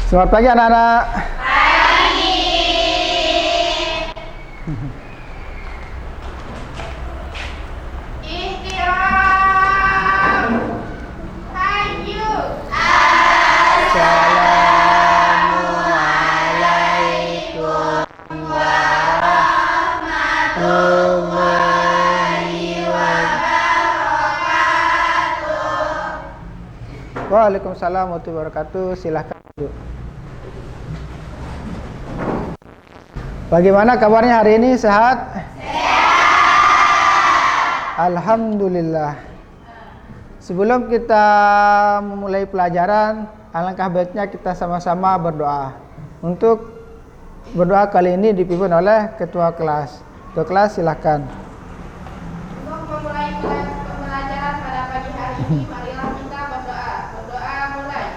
Selamat pagi anak-anak. Pagi. Ihtiram. Hayu. Assalamualaikum warahmatullahi wabarakatuh. Waalaikumsalam warahmatullahi wabarakatuh. Silahkan duduk. Bagaimana kabarnya hari ini? Sehat? Sehat. Alhamdulillah. Sebelum kita memulai pelajaran, alangkah baiknya kita sama-sama berdoa. Untuk berdoa kali ini dipimpin oleh ketua kelas. Ketua kelas silakan. Untuk memulai pembelajaran pada pagi hari ini, marilah kita berdoa. Berdoa mulai.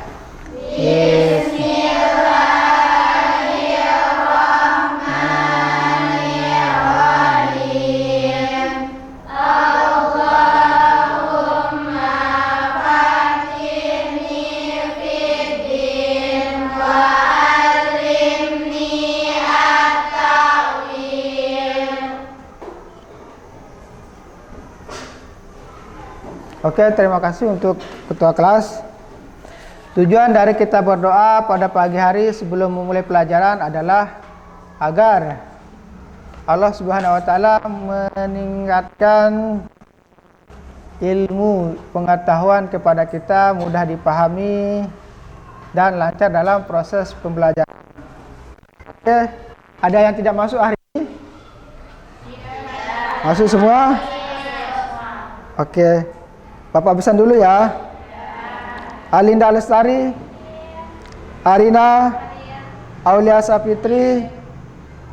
Oke, terima kasih untuk ketua kelas. Tujuan dari kita berdoa pada pagi hari sebelum memulai pelajaran adalah agar Allah Subhanahu wa taala meningkatkan ilmu pengetahuan kepada kita, mudah dipahami dan lancar dalam proses pembelajaran. Oke, ada yang tidak masuk hari ini? Masuk semua? Oke. Bapak pesan dulu ya. Alinda Lestari, Arina, Aulia Sapitri,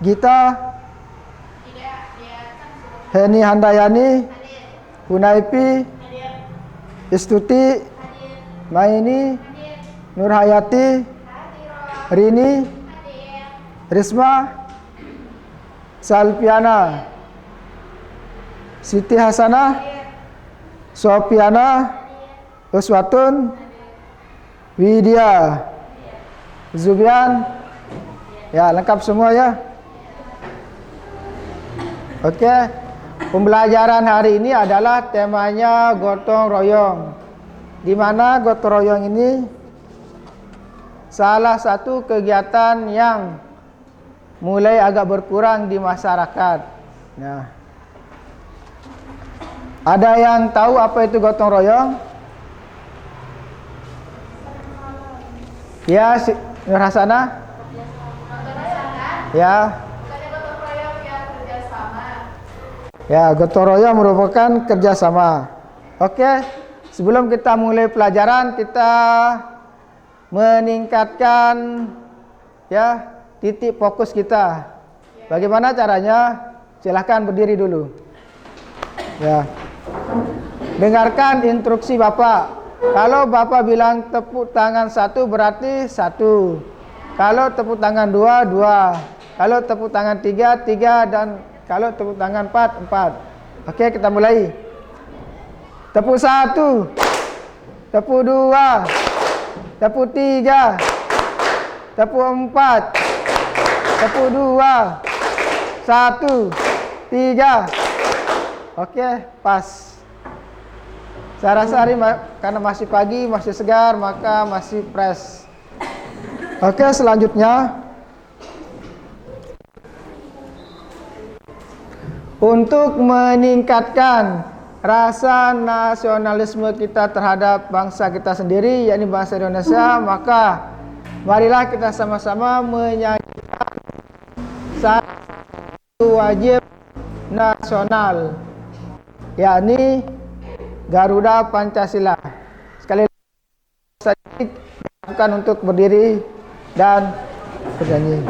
Gita, Heni Handayani, Hunaipi, Istuti, Maini, Nurhayati, Rini, Risma, Salpiana, Siti Hasanah, Sofiana, Uswatun, Widya, Zubian. Ya, lengkap semua ya. Oke. Pembelajaran hari ini adalah temanya gotong royong. Di mana gotong royong ini salah satu kegiatan yang mulai agak berkurang di masyarakat. Nah, ada yang tahu apa itu gotong royong? Ya, Nur Hasanah? Ya. Ya, gotong royong merupakan kerjasama. Oke, sebelum kita mulai pelajaran, kita meningkatkan ya titik fokus kita. Bagaimana caranya? Silahkan berdiri dulu. Ya. Dengarkan instruksi Bapak. Kalau Bapak bilang tepuk tangan 1 berarti 1. Kalau tepuk tangan 2, 2. Kalau tepuk tangan 3, 3. Dan kalau tepuk tangan 4, 4. Oke, kita mulai. Tepuk 1. Tepuk 2. Tepuk 3. Tepuk 4. Tepuk 2. 1, 3. Oke, pas. Saya rasa hari karena masih pagi, masih segar, maka masih fresh. Oke, selanjutnya untuk meningkatkan rasa nasionalisme kita terhadap bangsa kita sendiri, yakni bangsa Indonesia, maka marilah kita sama-sama menyanyikan satu wajib nasional, yakni Garuda Pancasila. Sekali lagi lakukan untuk berdiri dan bernyanyi.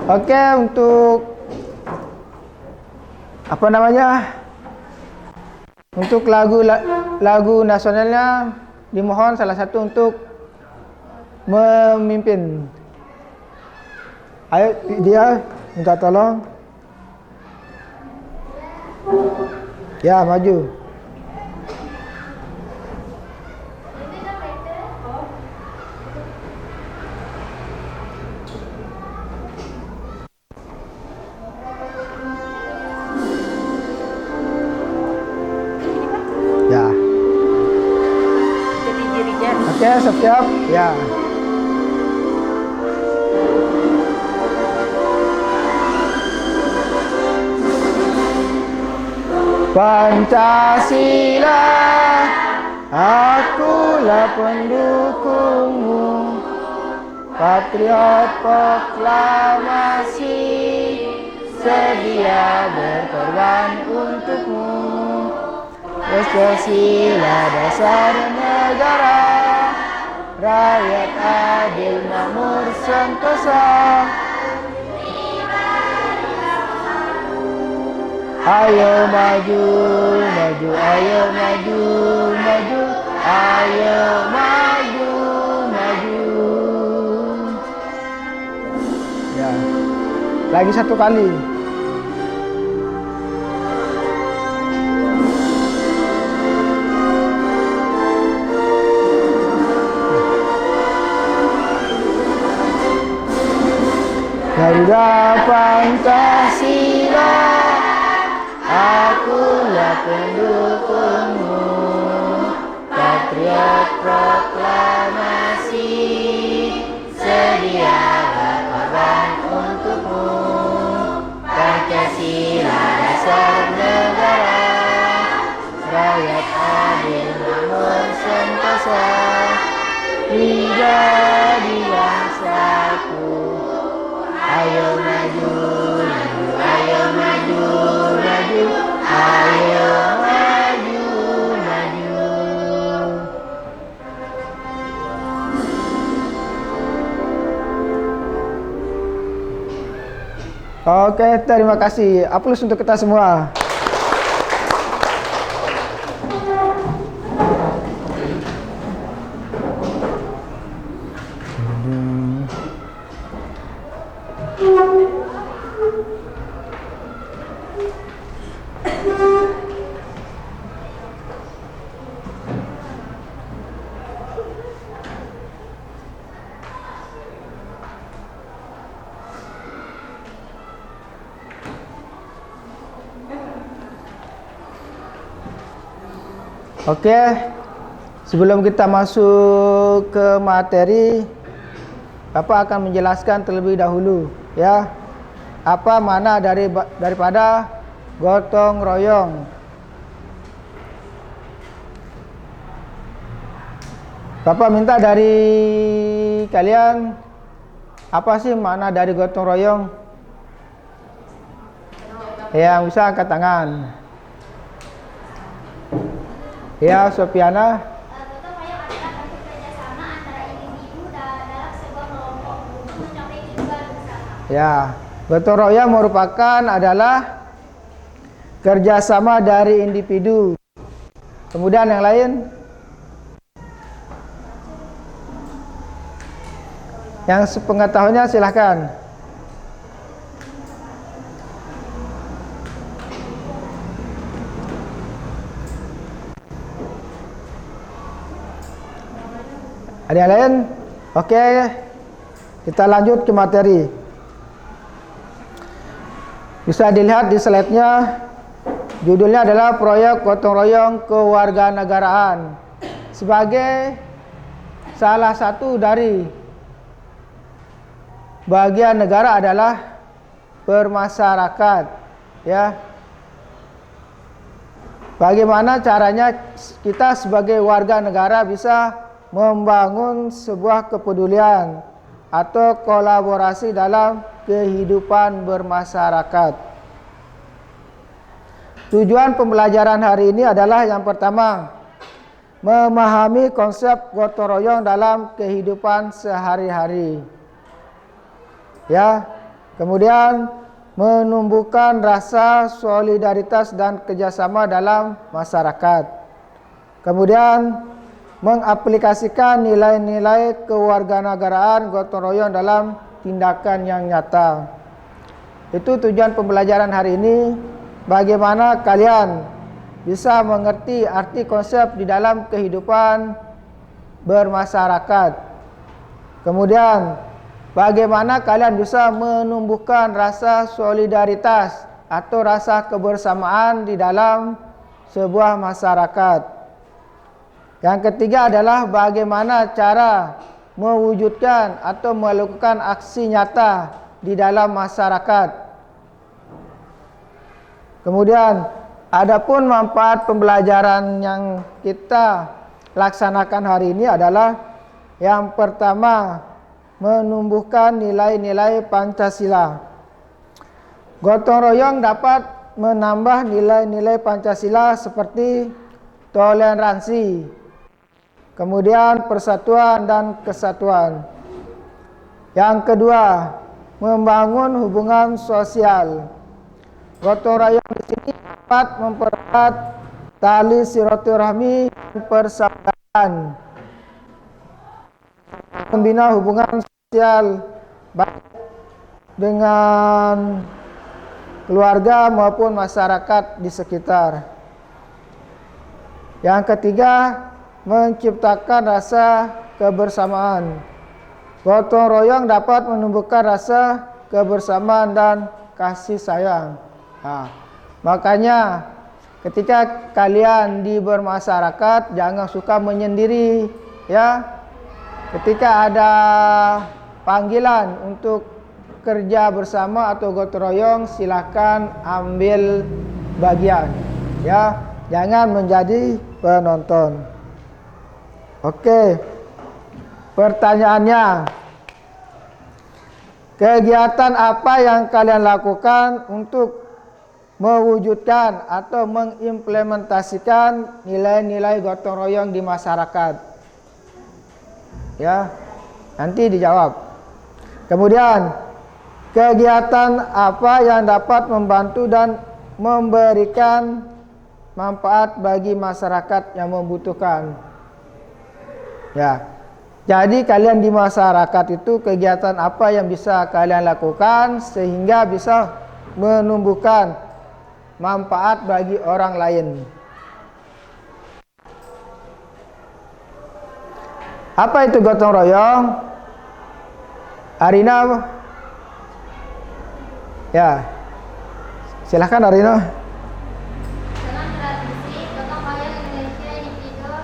Oke, untuk apa namanya? Untuk lagu nasionalnya dimohon salah satu untuk memimpin. Ayo dia minta tolong. Ya, maju. Oke, siap? Ya. Pancasila, akulah pendukungmu, patriot proklamasi, sedia berkorban untukmu. Pancasila dasar negara, rakyat adil makmur sentosa. Ayo maju, maju, ayo maju, maju, ayo maju, maju. Ya, lagi satu kali. Garuda Pancasila, akulah pendukungmu, patriot proklamasi, sedia berkorban untukmu. Pancasila dasar negara, rakyat adil makmur sentosa, menjadi bangsaku. Ayo maju, maju, ayo maju, maju, ayo maju, maju. Oke, terima kasih. Aplaus untuk kita semua. Oke, sebelum kita masuk ke materi, Bapak akan menjelaskan terlebih dahulu, ya, apa makna daripada gotong royong. Bapak minta dari kalian, apa sih makna dari gotong royong? Yang bisa angkat tangan. Ya, Sofiana. Gotong royong adalah bentuk kerjasama antara individu dalam sebuah kelompok untuk mencapai tujuan bersama. Ya, gotong royong merupakan adalah kerjasama dari individu. Kemudian yang lain? Yang sepengetahuannya silahkan. Ada yang lain? Oke, kita lanjut ke materi. Bisa dilihat di slide-nya, judulnya adalah Proyek Gotong Royong Kewarganegaraan. Sebagai salah satu dari bagian negara adalah bermasyarakat, ya. Bagaimana caranya kita sebagai warga negara bisa membangun sebuah kepedulian atau kolaborasi dalam kehidupan bermasyarakat. Tujuan pembelajaran hari ini adalah yang pertama, memahami konsep gotong royong dalam kehidupan sehari-hari. Ya, kemudian menumbuhkan rasa solidaritas dan kerjasama dalam masyarakat. Kemudian mengaplikasikan nilai-nilai kewarganegaraan gotong royong dalam tindakan yang nyata. Itu tujuan pembelajaran hari ini. Bagaimana kalian bisa mengerti arti konsep di dalam kehidupan bermasyarakat. Kemudian bagaimana kalian bisa menumbuhkan rasa solidaritas atau rasa kebersamaan di dalam sebuah masyarakat. Yang ketiga adalah bagaimana cara mewujudkan atau melakukan aksi nyata di dalam masyarakat. Kemudian, adapun manfaat pembelajaran yang kita laksanakan hari ini adalah yang pertama, menumbuhkan nilai-nilai Pancasila. Gotong royong dapat menambah nilai-nilai Pancasila seperti toleransi, kemudian persatuan dan kesatuan. Yang kedua, membangun hubungan sosial. Gotong royong di sini dapat mempererat tali silaturahmi dan persaudaraan, membina hubungan sosial baik dengan keluarga maupun masyarakat di sekitar. Yang ketiga, menciptakan rasa kebersamaan. Gotong royong dapat menumbuhkan rasa kebersamaan dan kasih sayang. Makanya ketika kalian di bermasyarakat jangan suka menyendiri, ya. Ketika ada panggilan untuk kerja bersama atau gotong royong, silakan ambil bagian, ya. Jangan menjadi penonton. Oke. Pertanyaannya, kegiatan apa yang kalian lakukan untuk mewujudkan atau mengimplementasikan nilai-nilai gotong royong di masyarakat? Ya, nanti dijawab. Kemudian, kegiatan apa yang dapat membantu dan memberikan manfaat bagi masyarakat yang membutuhkan? Ya. Jadi kalian di masyarakat itu kegiatan apa yang bisa kalian lakukan sehingga bisa menumbuhkan manfaat bagi orang lain? Apa itu gotong royong? Arina, ya, silahkan Arina. Dalam tradisi gotong royong Indonesia, individu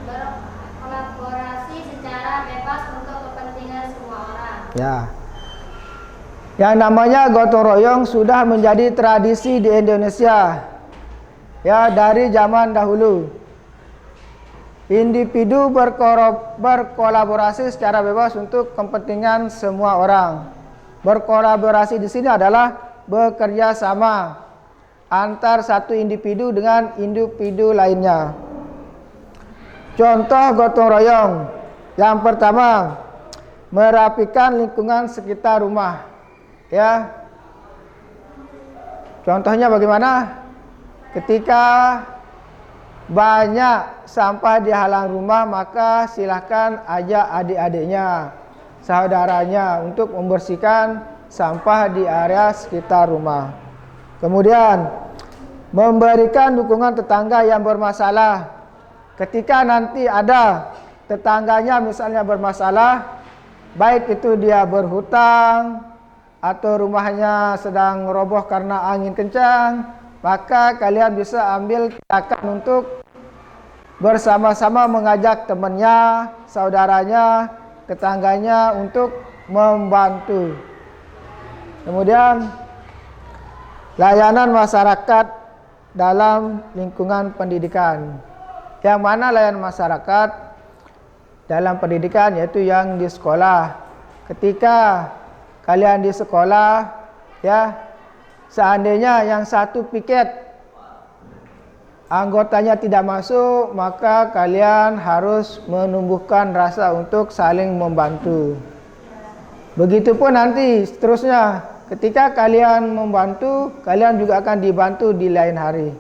berkolaborasi secara bebas untuk kepentingan semua orang. Ya. Yang namanya gotong royong sudah menjadi tradisi di Indonesia. Ya, dari zaman dahulu. Individu berkolaborasi secara bebas untuk kepentingan semua orang. Berkolaborasi di sini adalah bekerja sama antar satu individu dengan individu lainnya. Contoh gotong royong. Yang pertama, merapikan lingkungan sekitar rumah. Ya. Contohnya bagaimana? Ketika banyak sampah di halaman rumah, maka silahkan ajak adik-adiknya, saudaranya untuk membersihkan sampah di area sekitar rumah. Kemudian, memberikan dukungan tetangga yang bermasalah. Ketika nanti ada tetangganya misalnya bermasalah, baik itu dia berhutang atau rumahnya sedang roboh karena angin kencang, maka kalian bisa ambil tindakan untuk bersama-sama mengajak temannya, saudaranya, tetangganya untuk membantu. Kemudian, layanan masyarakat dalam lingkungan pendidikan. Yang mana layanan masyarakat dalam pendidikan, yaitu yang di sekolah. Ketika kalian di sekolah, ya, seandainya yang satu piket anggotanya tidak masuk, maka kalian harus menumbuhkan rasa untuk saling membantu. Begitupun nanti seterusnya, ketika kalian membantu, kalian juga akan dibantu di lain hari.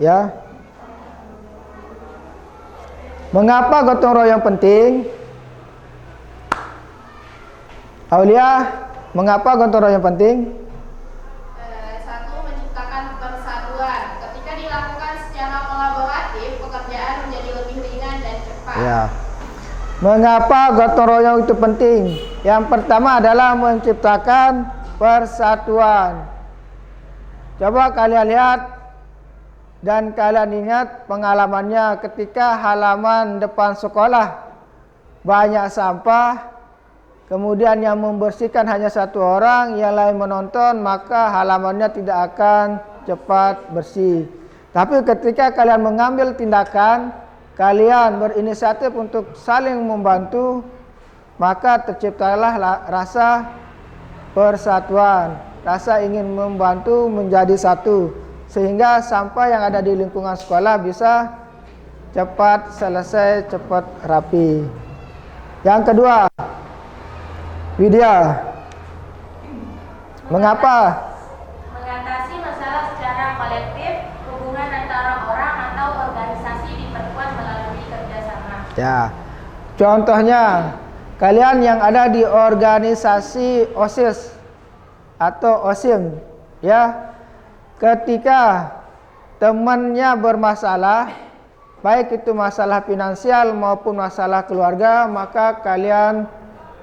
Ya. Mengapa gotong royong penting? Aulia, mengapa gotong royong penting? Satu, menciptakan persatuan. Ketika dilakukan secara kolaboratif, pekerjaan menjadi lebih ringan dan cepat. Ya. Mengapa gotong royong itu penting? Yang pertama adalah menciptakan persatuan. Coba kalian lihat Dan kalian ingat pengalamannya ketika halaman depan sekolah banyak sampah, kemudian yang membersihkan hanya satu orang, yang lain menonton, maka halamannya tidak akan cepat bersih. Tapi ketika kalian mengambil tindakan, kalian berinisiatif untuk saling membantu, maka terciptalah rasa persatuan, rasa ingin membantu menjadi satu, sehingga sampah yang ada di lingkungan sekolah bisa cepat selesai, cepat rapi. Yang kedua, Widya, mengapa? Mengatasi masalah secara kolektif, hubungan antara orang atau organisasi diperkuat melalui kerjasama. Ya, contohnya kalian yang ada di organisasi OSIS atau OSIM, ya, ketika temannya bermasalah, baik itu masalah finansial maupun masalah keluarga, maka kalian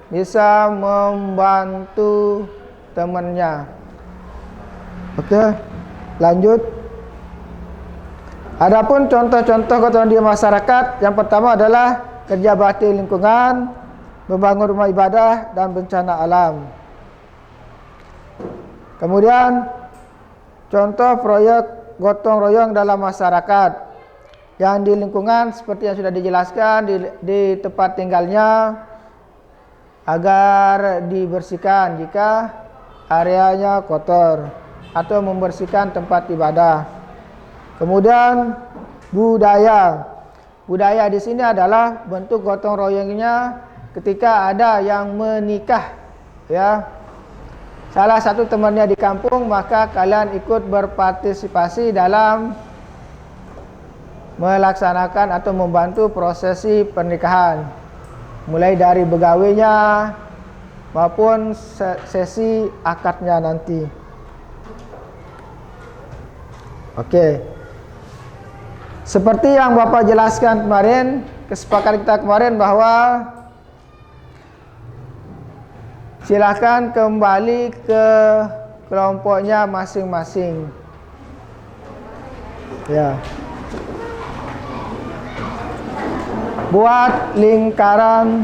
bisa membantu temannya. Oke, lanjut. Adapun contoh-contoh gotong di masyarakat, yang pertama adalah kerja bakti lingkungan, membangun rumah ibadah, dan bencana alam. Kemudian contoh proyek gotong royong dalam masyarakat. Yang di lingkungan seperti yang sudah dijelaskan di tempat tinggalnya agar dibersihkan jika areanya kotor, atau membersihkan tempat ibadah. Kemudian budaya. Budaya di sini adalah bentuk gotong royongnya ketika ada yang menikah, ya. Salah satu temannya di kampung, maka kalian ikut berpartisipasi dalam melaksanakan atau membantu prosesi pernikahan, mulai dari begawinya maupun sesi akadnya nanti. Oke, seperti yang Bapak jelaskan kemarin, kesepakatan kita kemarin bahwa silakan kembali ke kelompoknya masing-masing, ya. Buat lingkaran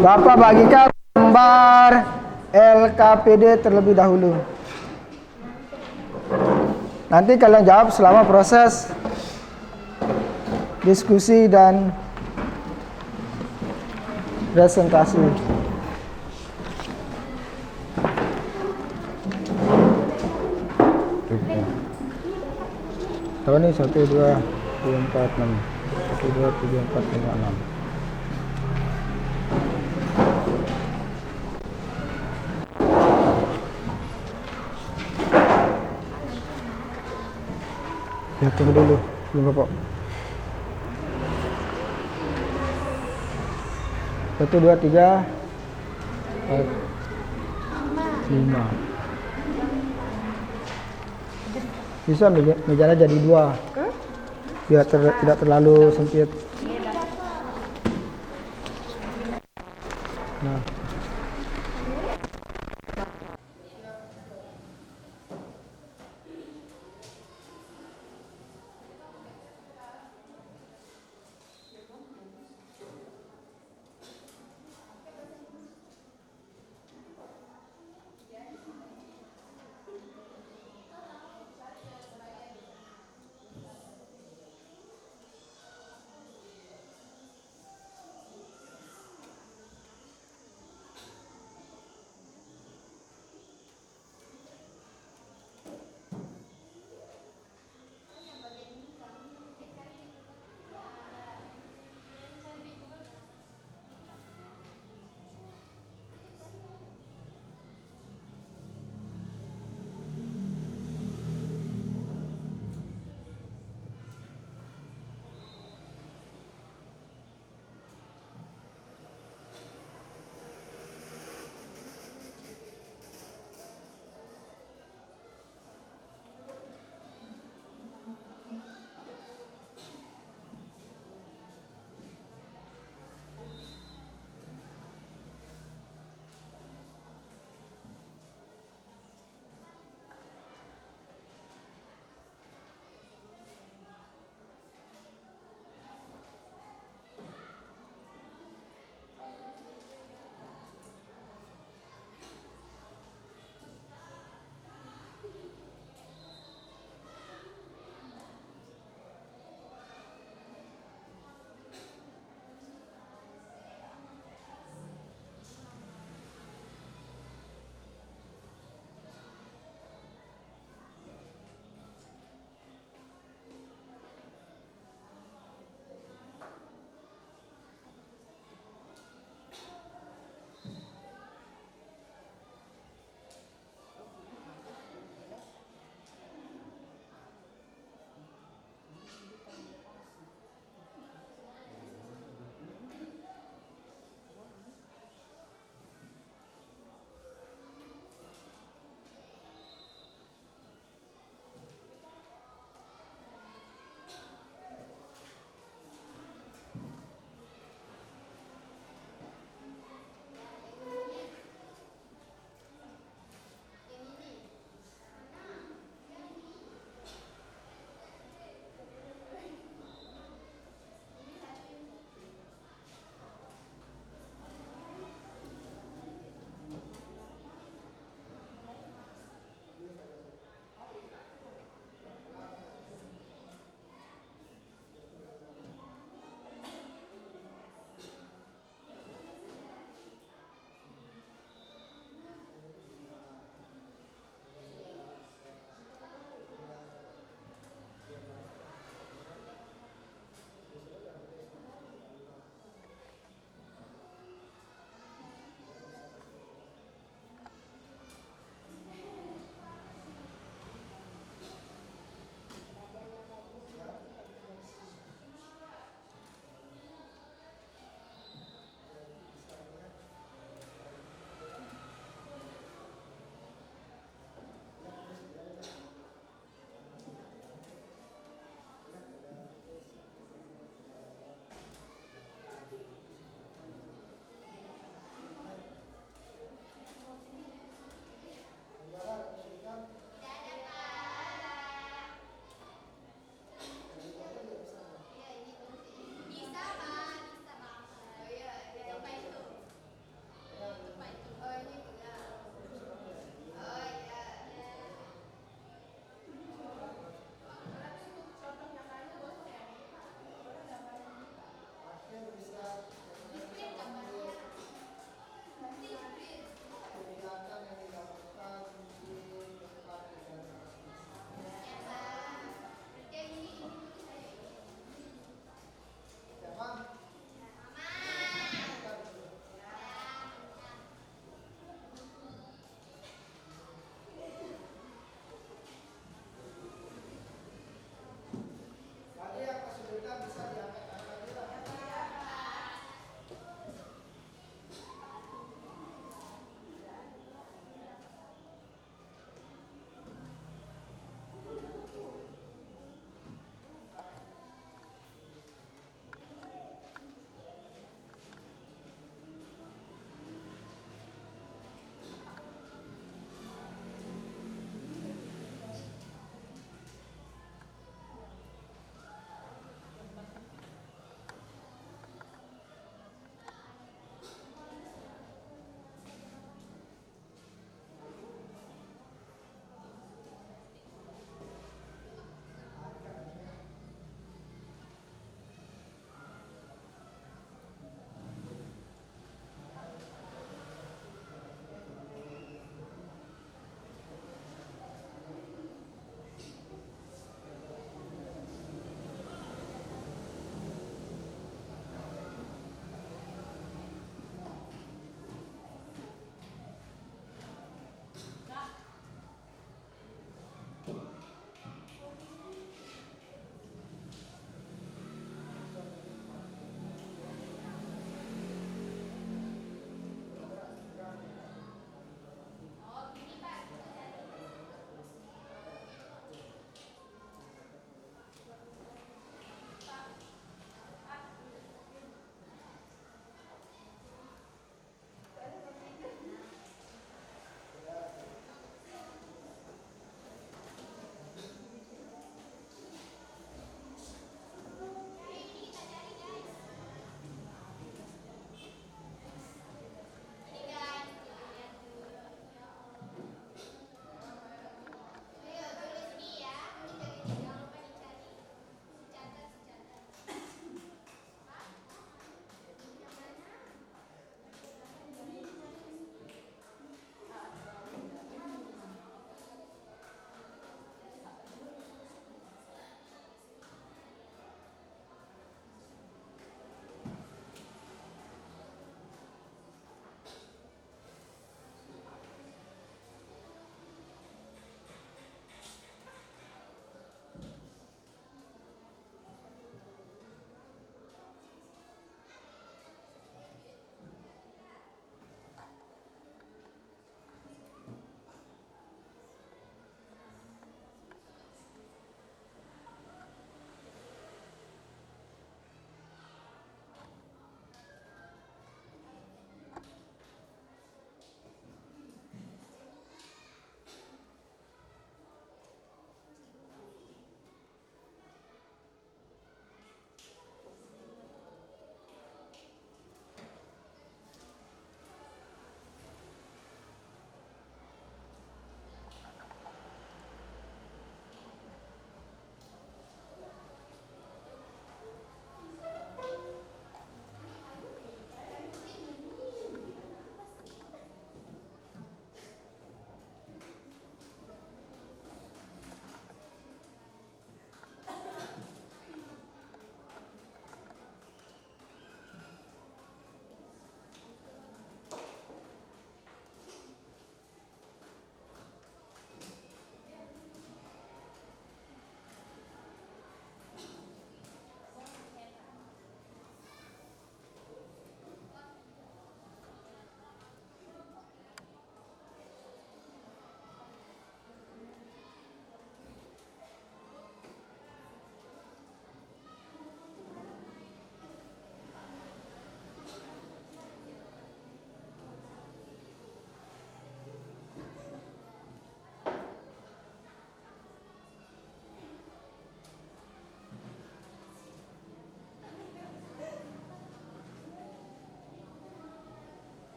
Bapak bagikan gambar LKPD terlebih dahulu. Nanti kalian jawab selama proses diskusi dan presentasi. Tahu nih 1, 2, 3, 4, 6. 1, 2, 3, 4, 5, 6. Ya, tunggu dulu, belum Bapak. 1, 2, 3, 4, 5. Bisa mejanya jadi 2, biar tidak terlalu sempit. Nah,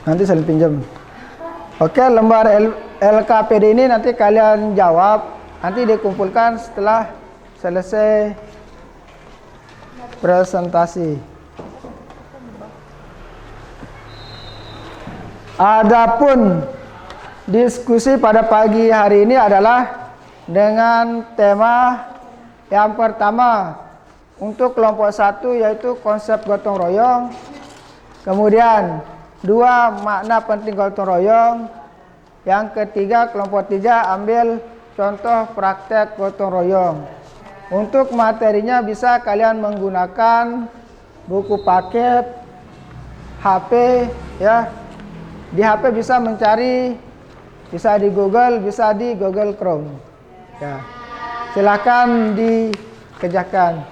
Nanti saling pinjam. Oke, lembar LKPD ini nanti kalian jawab. Nanti dikumpulkan setelah selesai presentasi. Adapun diskusi pada pagi hari ini adalah dengan tema yang pertama untuk kelompok 1 yaitu konsep gotong royong. Kemudian 2 makna penting gotong royong. Yang ketiga kelompok 3 ambil contoh praktek gotong royong. Untuk materinya bisa kalian menggunakan buku paket, HP ya. Di HP bisa mencari, bisa di Google, bisa di Google Chrome. Ya. Silakan dikerjakan.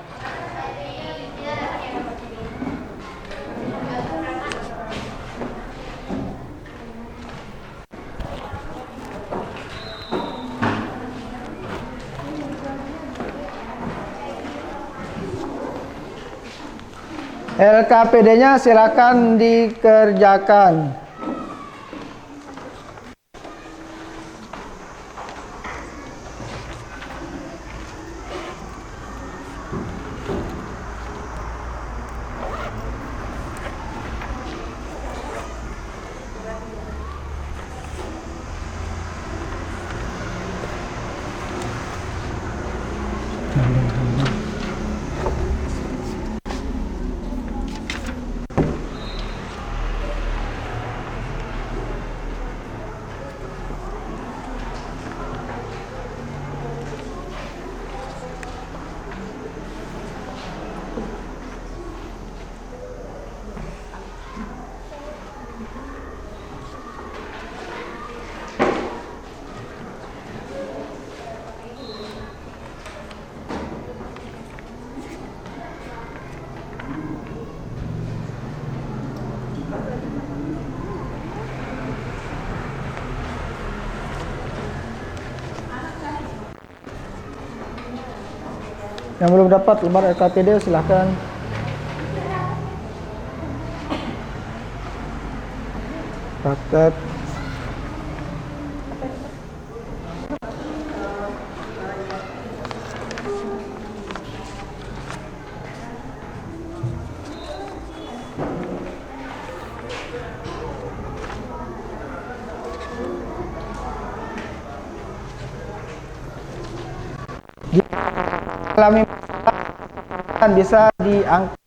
LKPD-nya silakan dikerjakan. Yang belum dapat lembar LKPD silahkan. Praktek. Alami bisa diangkat.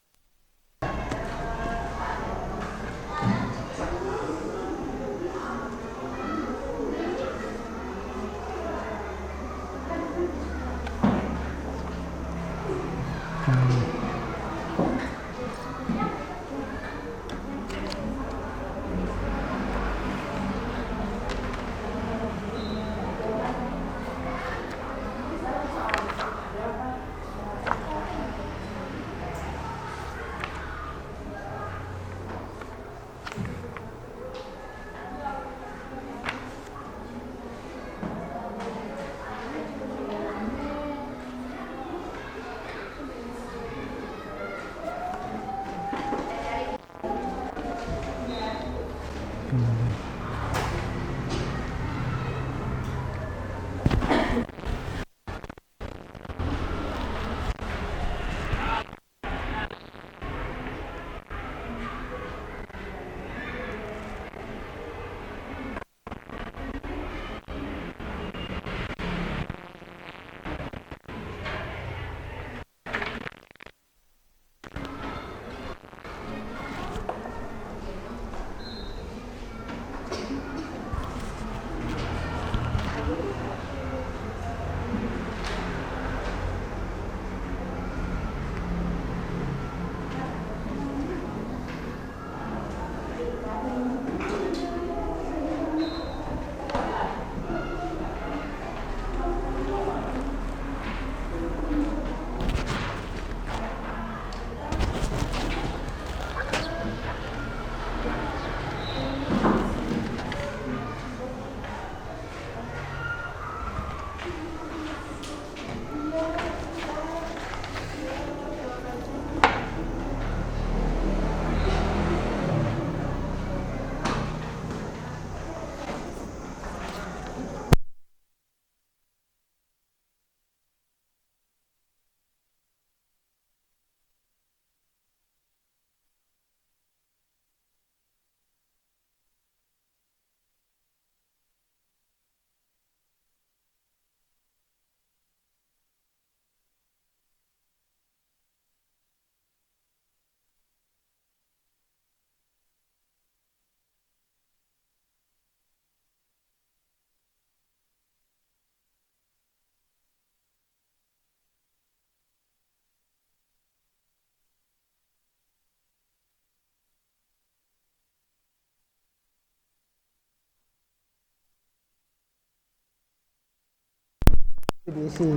Diisi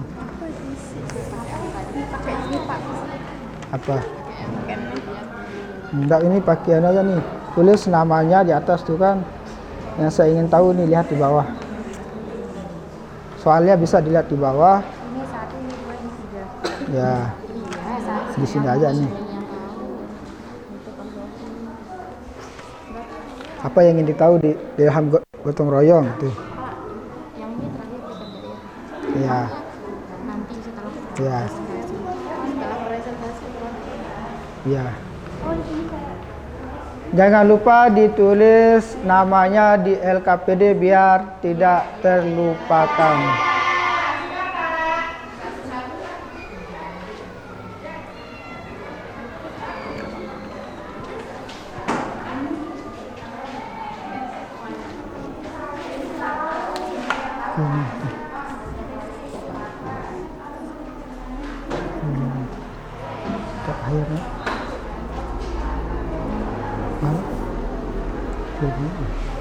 Pakai ini Pak. apa? Enggak, ini pakaian aja nih. Tulis namanya di atas tuh kan. Yang saya ingin tahu nih, lihat di bawah. Soalnya bisa dilihat di bawah. Ini 1, ini 2, ini 3. Ya, Iya, di sini aja nih. Apa yang ingin ditahu di dalam gotong royong tuh? Yang ini terakhir kita Ya, nanti setelah ya, presentasi. ya. Oh, di sini Pak. Jangan lupa ditulis namanya di LKPD biar tidak terlupakan. Akhirnya. Mana? Tuh.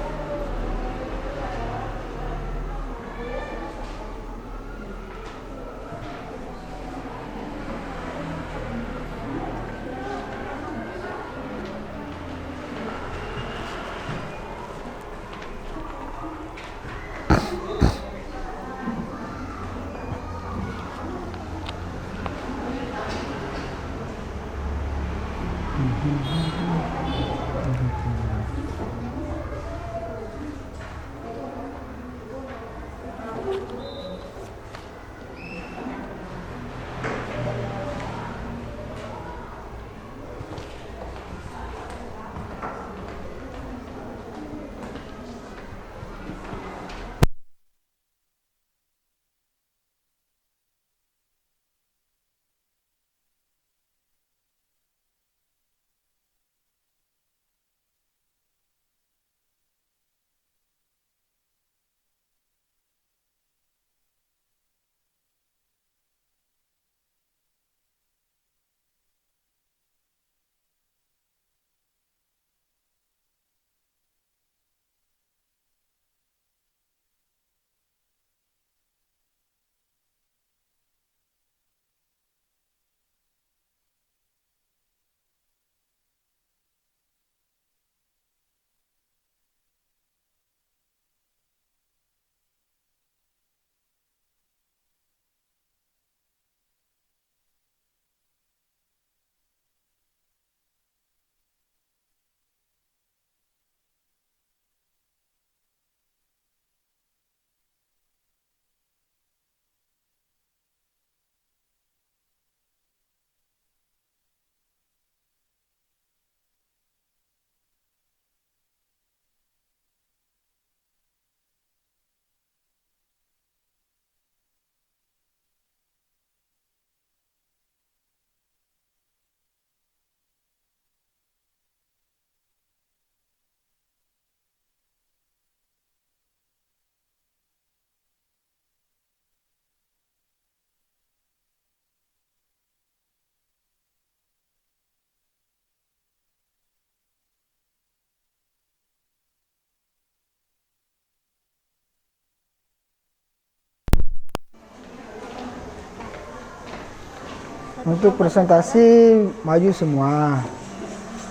Untuk presentasi maju semua.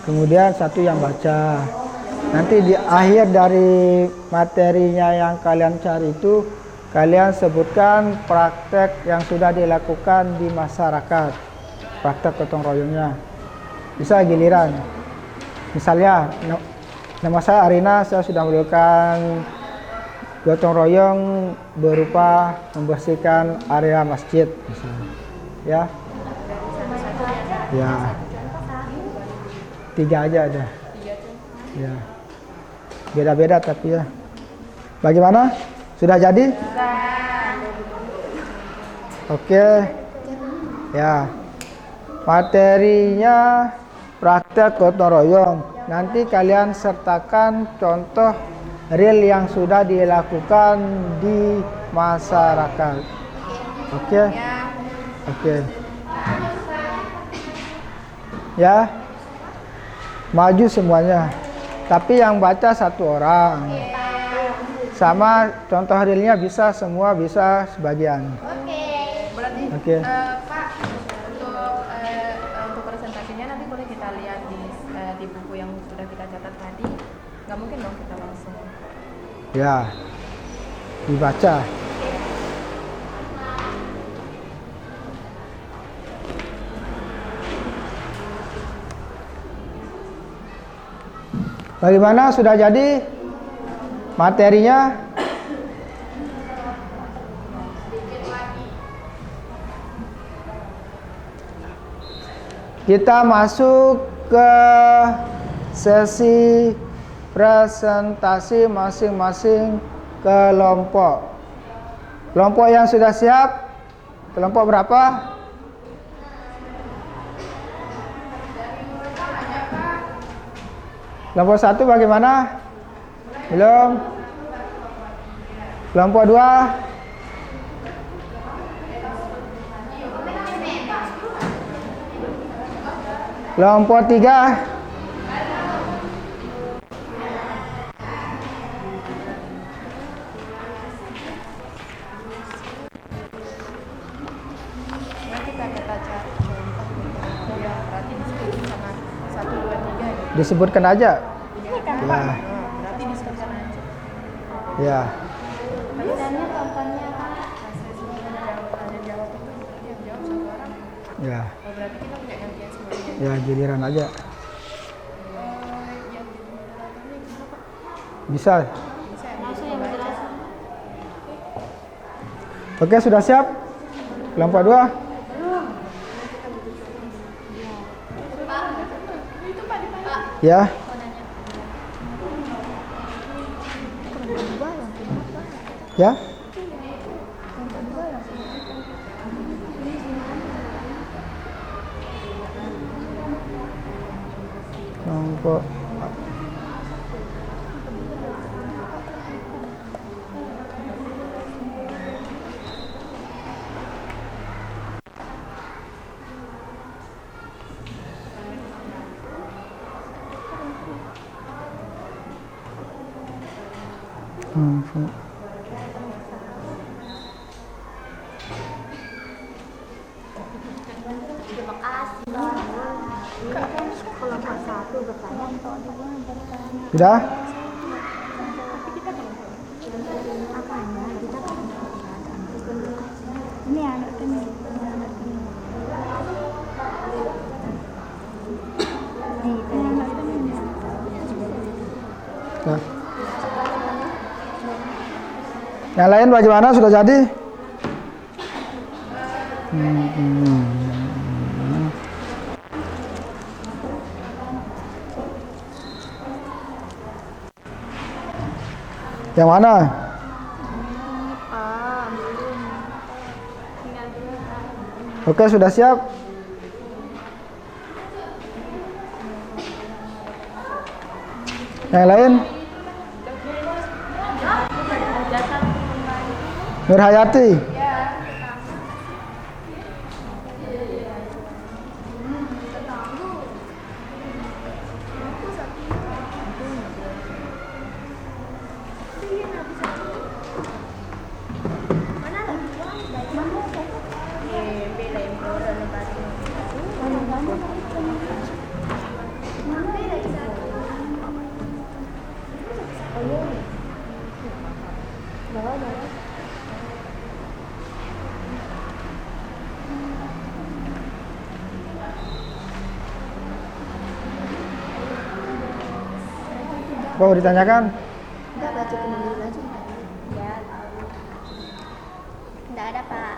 Kemudian satu yang baca. Nanti di akhir dari materinya yang kalian cari itu, kalian sebutkan praktek yang sudah dilakukan di masyarakat. Praktek gotong royongnya. Bisa giliran. Misalnya, nama saya Arina, saya sudah melakukan gotong royong berupa membersihkan area masjid. Misalnya. Ya. Ya, 3 aja ada. Ya, beda-beda tapi ya. Bagaimana? Sudah jadi? Oke. Ya, materinya praktek gotong royong. Nanti kalian sertakan contoh real yang sudah dilakukan di masyarakat. Oke? Oke. Ya, maju semuanya. Tapi yang baca satu orang. sama contoh realnya bisa, semua bisa, sebagian. Berarti Oke. Pak, untuk presentasinya nanti boleh kita lihat di buku yang sudah kita catat tadi. Nggak mungkin dong kita langsung. Ya, dibaca. Bagaimana, sudah jadi materinya? Kita masuk ke sesi presentasi masing-masing kelompok. Kelompok yang sudah siap, kelompok berapa? Kelompok 1 bagaimana? Belum. Kelompok 2? Kelompok 3? Nanti kita baca contoh ya, berarti disebut sama 1, 2, 3 ya. Disebutkan aja. Ya, Berarti disebutkan aja. ya. Misalnya contohnya Pak. Ada jawab itu, berarti yang jawab satu orang. Ya, Oh, berarti kita punya gantian semuanya. ya giliran aja. Yang di moderatornya gimana Pak? Bisa. Bisa ya? Langsung yang menjelaskan. Oke, sudah siap? Kelompok 2? Ya. Ya. Kelompok kelompok Terima kasih. Kelompok 1 bertanya. sudah? Ini anak kami. Nah. Yang lain bagaimana, sudah jadi? Yang mana? Oke, sudah siap? Yang lain? Nur Hayati. Apa mau ditanyakan? Enggak, baca dulu aja. Ya. Enggak ada, Pak.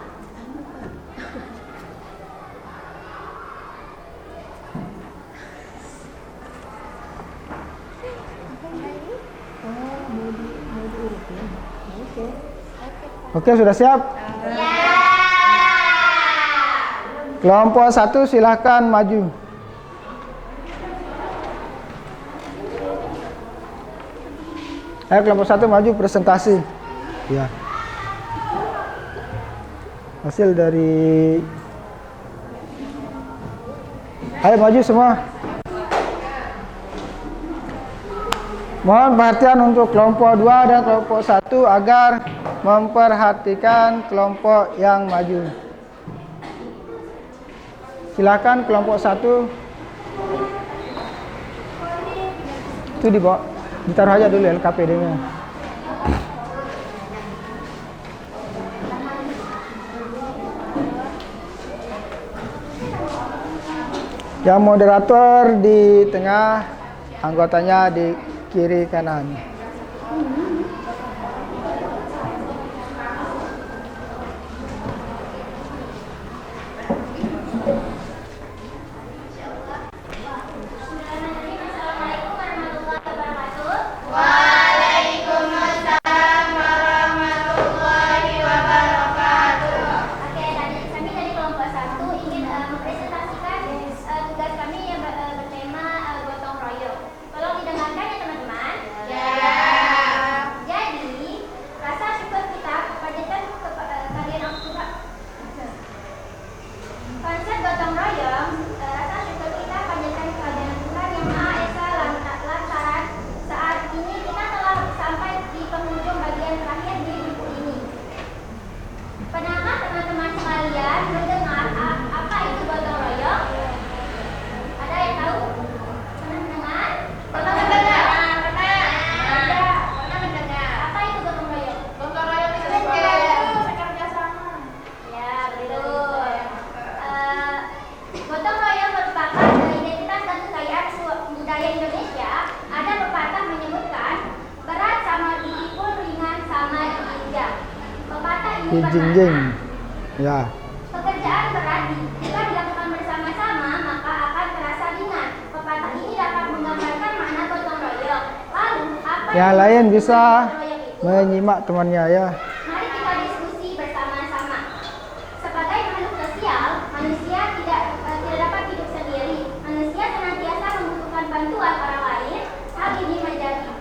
Oke, sudah siap? Kelompok 1 silahkan maju. Ayo kelompok 1 maju presentasi. Ya. Hasil dari. Ayo maju semua. Mohon perhatian untuk kelompok 2 dan kelompok 1 agar memperhatikan kelompok yang maju. Silakan kelompok 1. Itu dibawa, ditaruh aja dulu LKPD-nya. Yang moderator di tengah, anggotanya di kiri kanan. Assalamualaikum warahmatullahi wabarakatuh. Oke, kami dari kelompok 1 ingin mempresentasikan tugas kami yang bertema gotong royong. Tolong didengarkan ya teman-teman. Jadi, rasa syukur kita kepada kalian konsep gotong royong, rasa syukur kita panjatkan kehadiran Tuhan yang Maha Esa lantaran saat ini kita telah sampai di penghujung bagian terakhir di buku ini. Pernahkah teman-teman sekalian mendengar apa itu gotong royong? Ada yang tahu? Pernah mendengar? Pernah mendengar? Ada. Pernah mendengar. Apa itu gotong royong? Gotong royong itu bekerja sama. Ya, betul. Gotong royong merupakan identitas dan kekayaan budaya Indonesia. Ada pepatah menyebutkan berat sama dipikul, ringan sama diinjak. Pepatah ini Jinjing. bermakna Ya. pekerjaan berat jika dilakukan bersama-sama maka akan terasa ringan. Pepatah ini dapat menggambarkan makna gotong royong. Lalu apa Yang lain bisa gotong royong itu? menyimak temannya ya. Mari kita diskusi bersama-sama. Sebagai makhluk sosial, manusia tidak dapat hidup sendiri. Manusia senantiasa membutuhkan bantuan orang lain. Hal ini menjadi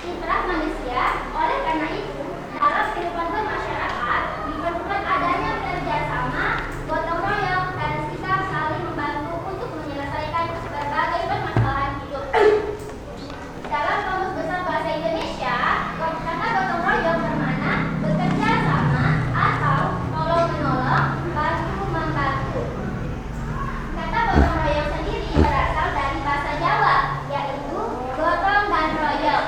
fitrah manusia. Oleh karena itu, dalam kehidupan bermasyarakat diperlukan adanya kerjasama, gotong royong, dan sikap saling membantu untuk menyelesaikan berbagai permasalahan hidup. Dalam Kamus Besar Bahasa Indonesia, kata gotong royong bermakna bekerja sama atau tolong-menolong, bantu-membantu. Kata gotong royong sendiri berasal dari bahasa Jawa, yaitu gotong dan royong.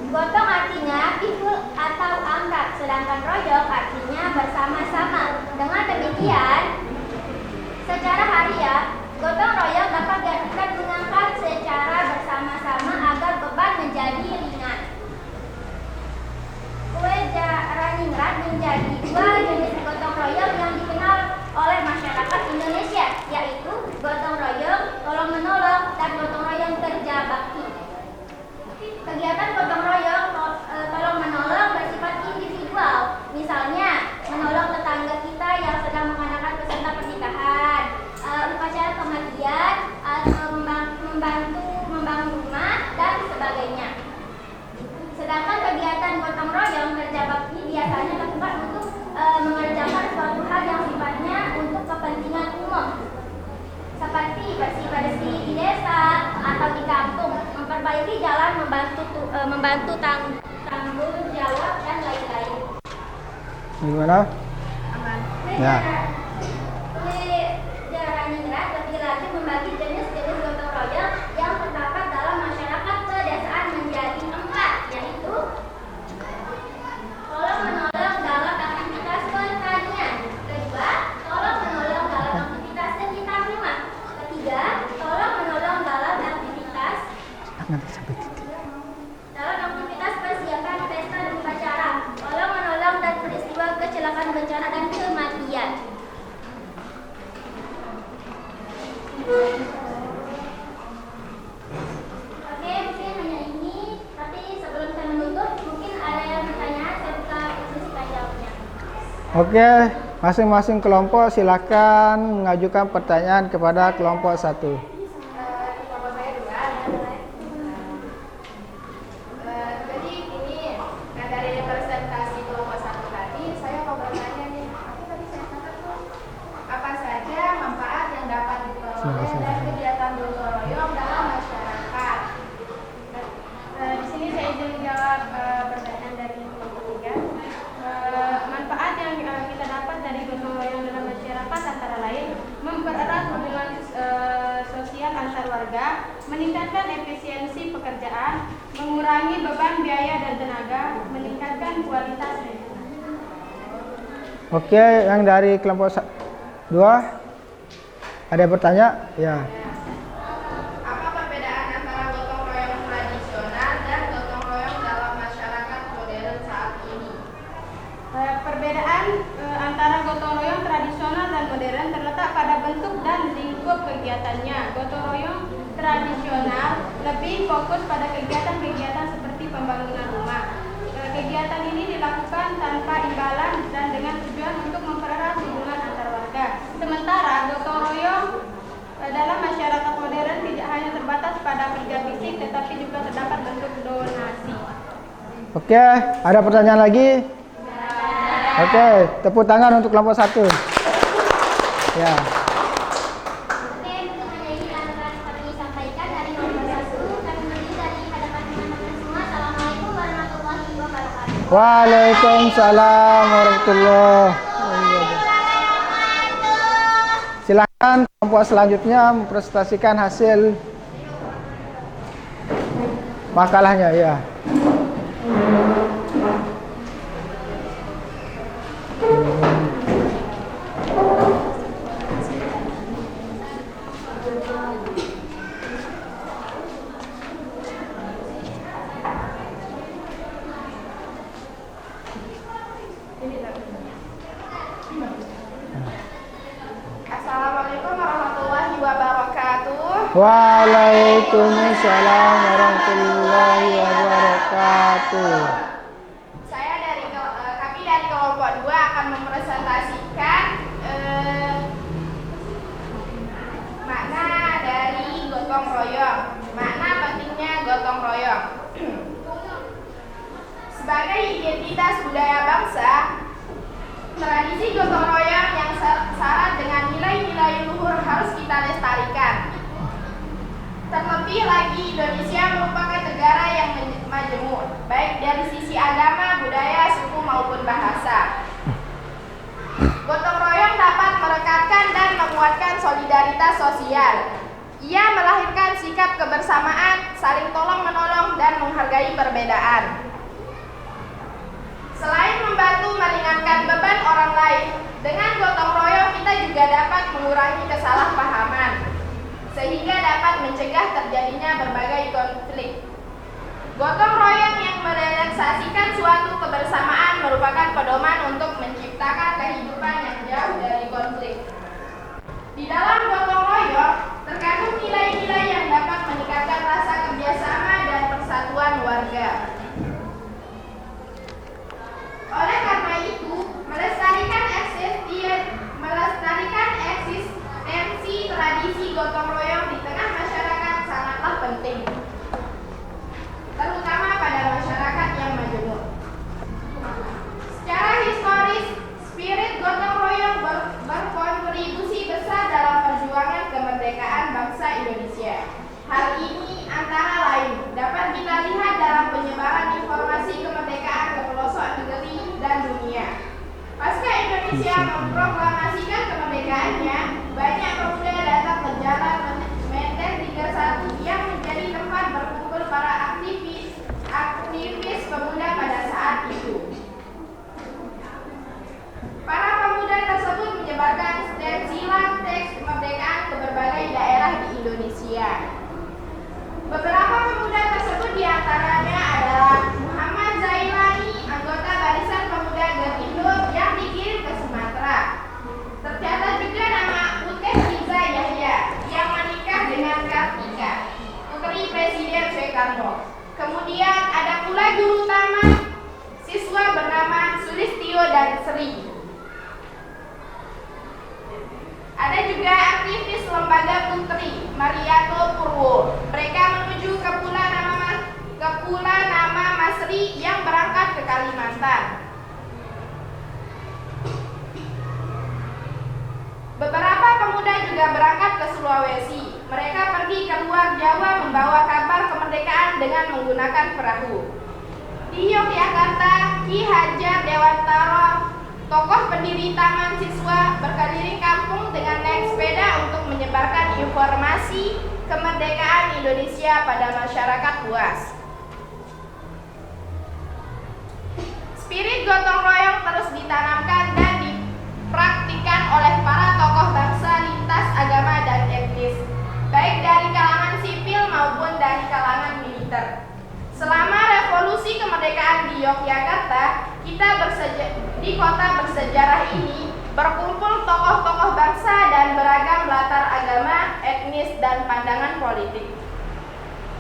Gotong artinya pikul atau angkat, sedangkan royong artinya bersama-sama. Dengan demikian, secara harian, gotong royong dapat dilakukan mengangkat secara bersama-sama agar beban menjadi ringan. Kue Raningrat menjadi dua jenis gotong royong yang dikenal oleh masyarakat Indonesia, yaitu gotong royong tolong-menolong dan gotong royong kerja bakti. Kegiatan gotong royong tolong-menolong bersifat individual, misalnya menolong tetangga kita yang sedang mengadakan peserta pernikahan, upacara kematian, membantu membangun rumah, dan sebagainya. Sedangkan kegiatan gotong royong kerja bakti biasanya dilakukan untuk mengerjakan suatu hal yang sifatnya untuk kepentingan umum, seperti bersih-bersih di desa atau di kampung, memperbaiki jalan, membantu tanggung jawab, dan lain-lain. Gimana? Aman. Ya. Raningrat lebih lagi membagi jenis-jenis gotong royong yang terdapat dalam masyarakat pedesaan menjadi 4, yaitu tolong-menolong dalam aktivitas pertanian. Kedua, tolong-menolong dalam aktivitas sekitar rumah. Ketiga, tolong-menolong dalam aktivitas persiapan pesta dan upacara. Tolong-menolong dan peristiwa kecelakaan, bencana, dan kematian. Oke, mungkin hanya ini. Tapi sebelum saya menutup, mungkin ada yang bertanya, saya buka sesi tanya jawabnya. Oke, masing-masing kelompok silakan mengajukan pertanyaan kepada kelompok 1. Kelompok saya dua. Jadi gini, nah dari presentasi kelompok 1 tadi, saya mau bertanya nih, apa tadi saya katakan tuh? Apa saja manfaat yang dapat mengurangi beban biaya dan tenaga, meningkatkan kualitas lingkungan. Oke, yang dari kelompok 2 ada yang bertanya? Ya. Apa perbedaan antara gotong royong tradisional dan gotong royong dalam masyarakat modern saat ini? Perbedaan antara gotong royong tradisional dan modern terletak pada bentuk dan lingkup kegiatannya. Gotong royong tradisional lebih fokus pada kegiatan-kegiatan seperti pembangunan rumah. Kegiatan ini dilakukan tanpa imbalan dan dengan tujuan untuk mempererat hubungan antar warga. Sementara gotong royong dalam masyarakat modern tidak hanya terbatas pada kerja fisik, tetapi juga terdapat bentuk donasi. Oke, ada pertanyaan lagi? Oke, tepuk tangan untuk kelompok 1. Ya. Oke, untuk menjadi lantaran kami sampaikan dari nomor 1, kami berdiri dari hadapan teman-teman semua. Assalamualaikum warahmatullahi wabarakatuh. Waalaikumsalam warahmatullahi wabarakatuh. Silakan kelompok selanjutnya mempresentasikan hasil makalahnya ya. Assalamualaikum warahmatullahi wabarakatuh. Waalaikumsalam warahmatullahi wabarakatuh. Kami dari kelompok 2 akan mempresentasikan makna dari gotong royong. Makna pentingnya gotong royong. Sebagai identitas budaya bangsa, tradisi gotong royong yang syarat dengan nilai-nilai luhur harus kita lestarikan. Terlebih lagi Indonesia merupakan negara yang majemuk, baik dari sisi agama, budaya, suku maupun bahasa. Gotong royong dapat merekatkan dan menguatkan solidaritas sosial. Ia melahirkan sikap kebersamaan, saling tolong-menolong, dan menghargai perbedaan. Selain membantu meringankan beban orang lain, dengan gotong royong kita juga dapat mengurangi kesalahpahaman, sehingga dapat mencegah terjadinya berbagai konflik. Gotong royong yang merealisasikan suatu kebersamaan merupakan pedoman untuk menciptakan kehidupan yang jauh dari konflik. Di dalam gotong royong terkandung nilai-nilai yang dapat meningkatkan rasa kerjasama dan persatuan warga. Oleh karena itu, melestarikan eksistensi tradisi gotong royong di tengah masyarakat sangatlah penting, terutama pada masyarakat yang majemuk. Secara historis, spirit gotong royong berkontribusi besar dalam perjuangan kemerdekaan bangsa Indonesia. Hal ini antara lain dapat kita lihat dalam penyebaran informasi kemerdekaan ke pelosok negeri dan dunia. Pasca Indonesia memproklamasikan kemerdekaannya, banyak pemuda datang ke jalan Menteng 31 yang menjadi tempat berkumpul para aktivis pemuda pada saat itu. Para pemuda tersebut menyebarkan stensilan teks kemerdekaan ke berbagai daerah di Indonesia. Beberapa pemuda tersebut diantaranya adalah Muhammad Zailani, anggota Barisan Pemuda Gerindra yang dikirim ke Sumatera. Tercatat juga nama Uteh Riza Yahya yang menikah dengan Kartika, putri Presiden Soekarno. Kemudian ada pula guru taman, siswa bernama Sulistio dan Sri. Ada juga aktivis lembaga putri Mariato Purwo. Mereka menuju ke Pula nama Masri yang berangkat ke Kalimantan. Beberapa pemuda juga berangkat ke Sulawesi. Mereka pergi ke luar Jawa membawa kabar kemerdekaan dengan menggunakan perahu. Di Yogyakarta, Ki Hajar Dewantara, tokoh pendiri Taman Siswa, berkeliling kampung dengan naik sepeda untuk menyebarkan informasi kemerdekaan Indonesia pada masyarakat luas. gotong royong terus ditanamkan dan dipraktikkan oleh para tokoh bangsa lintas agama dan etnis, baik dari kalangan sipil maupun dari kalangan militer. Selama revolusi kemerdekaan di Yogyakarta, di kota bersejarah ini berkumpul tokoh-tokoh bangsa dan beragam latar agama, etnis, dan pandangan politik.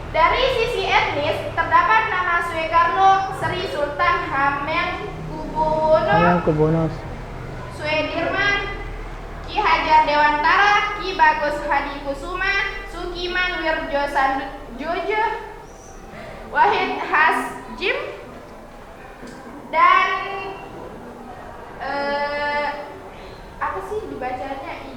Dari sisi etnis, terdapat nama Soekarno, Sri Sultan Hamengkubuwono, Sudirman, Ki Hajar Dewantara, Ki Bagus Hadikusuma, Sukiman Wirjosanjoyo, Wahid Hasyim, dan apa sih dibacanya?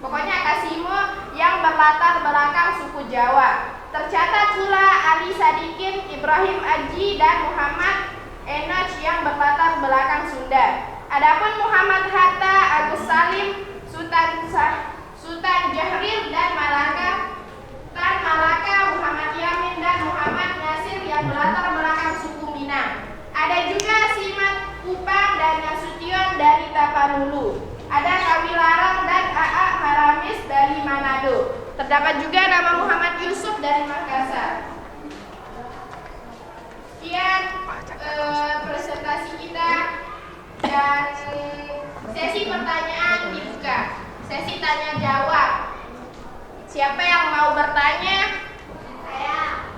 Pokoknya Kasimo yang berlatar belakang suku Jawa. Tercatat pula Ali Sadikin, Ibrahim Aji, dan Muhammad Enoch yang berlatar belakang Sunda. Adapun Muhammad Hatta, Agus Salim, Sultan Jahril dan Malaka, Muhammad Yamin dan Muhammad Nasir yang berlatar belakang suku Minang. Ada juga Simat Kupang dan Nasution dari Tapanuli. Ada Kawilarang dan A.A. Maramis dari Manado. Terdapat juga nama Muhammad Yusuf dari Makassar. Sekian presentasi kita dan sesi pertanyaan dibuka. Sesi tanya jawab. Siapa yang mau bertanya? Saya.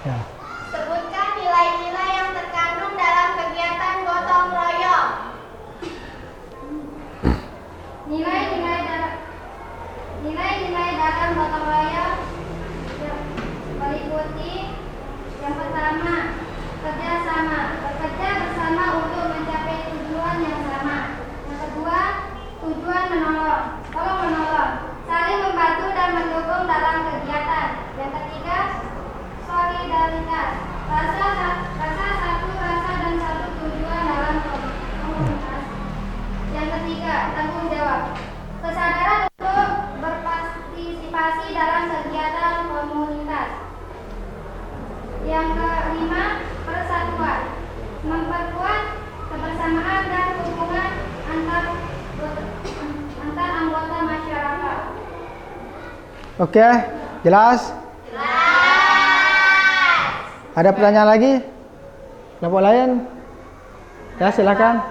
Ya. Sebutkan nilai-nilai yang terkandung dalam kegiatan gotong royong. Nilai-nilai dalam gotong royong meliputi yang pertama, kerjasama, bekerja bersama untuk mencapai tujuan yang sama. Yang kedua, tujuan menolong, tolong menolong, saling membantu dan mendukung dalam kegiatan. Yang ketiga, solidaritas, rasa satu rasa dan satu tujuan dalam komunitas. Yang ketiga, tanggung jawab, kesadaran untuk berpartisipasi dalam kegiatan komunitas. Yang kelima, persatuan, memperkuat kebersamaan dan hubungan antar anggota masyarakat. Oke, jelas? Ada pertanyaan lagi? Kelompok lain? Ya, silakan.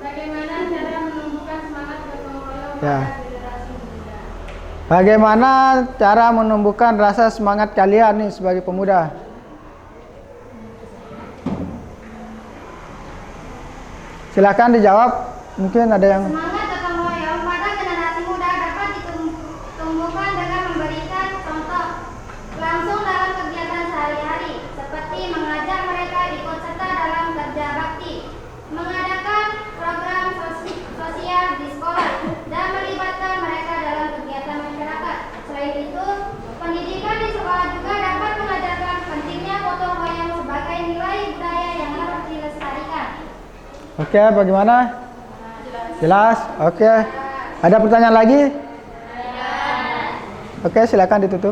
Bagaimana cara menumbuhkan semangat gotong royong Ya. pada generasi muda? Bagaimana cara menumbuhkan rasa semangat kalian nih sebagai pemuda? Silakan dijawab. Mungkin ada yang Semangat gotong royong pada generasi muda dapat ditumbuhkan dengan memberikan contoh langsung dalam kegiatan sehari-hari, seperti mengajak mereka ikut serta dalam kerja bakti, mengadakan program sosial di sekolah, dan melibatkan mereka dalam kegiatan masyarakat. Selain itu, pendidikan di sekolah juga dapat mengajarkan pentingnya gotong royong sebagai nilai budaya yang harus dilestarikan. Oke, bagaimana? Jelas? Oke. Ada pertanyaan lagi? Oke, silakan ditutup.